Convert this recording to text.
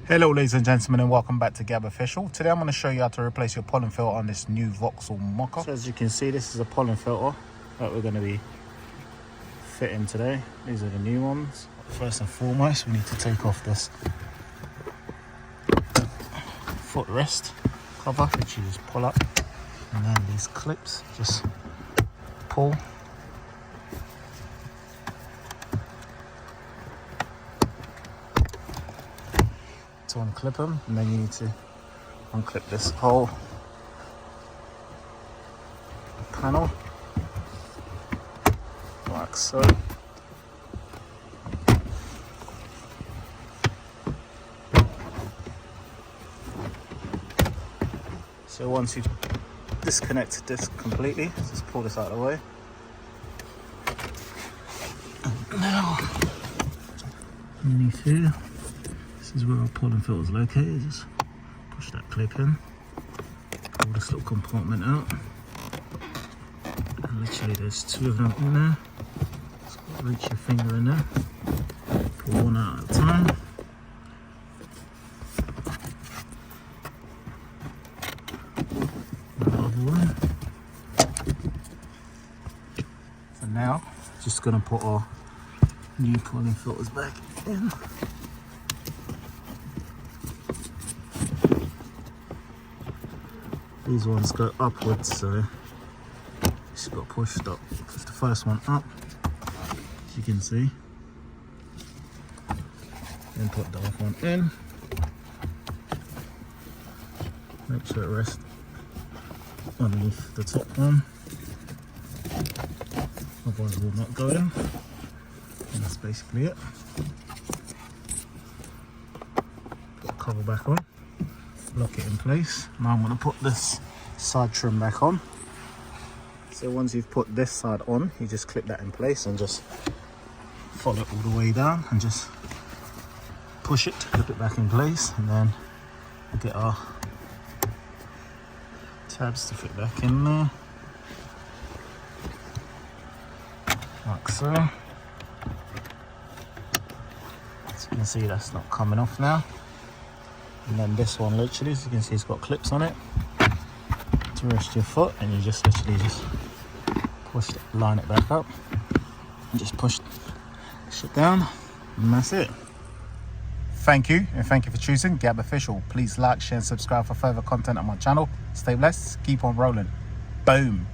Hello ladies and gentlemen, and welcome back to Gab Official. Today I'm going to show you how to replace your pollen filter on this new Vauxhall Mokka. So as you can see, this is a pollen filter that we're going to be fitting today. These are the new ones. First and foremost, we need to take off this footrest cover, which you just pull up, and then these clips, just pull. To unclip them, and then you need to unclip this whole panel like so. So once you've disconnected this completely, just pull this out of the way. And now underneath here, this is where our pollen filter is located. Just push that clip in, pull this little compartment out, and literally there's two of them in there. Just reach your finger in there, pull one out at a time. The other one. So now, just gonna put our new pollen filters back in. These ones go upwards, so just got pushed up. Push the first one up, as you can see. Then put the other one in. Make sure it rests underneath the top one. Otherwise, it will not go in. And that's basically it. Put the cover back on. Lock it in place. Now I'm going to put this side trim back on. So once you've put this side on, you just clip that in place and just follow it all the way down and just push it to clip it back in place, and then we'll get our tabs to fit back in there like so. As you can see, that's not coming off now. And then this one, literally, as you can see, it's got clips on it to rest your foot, and you just literally just push it, line it back up, and just push it down, and that's it. Thank you, and thank you for choosing Gab Official. Please like, share, and subscribe for further content on my channel. Stay blessed, keep on rolling. Boom.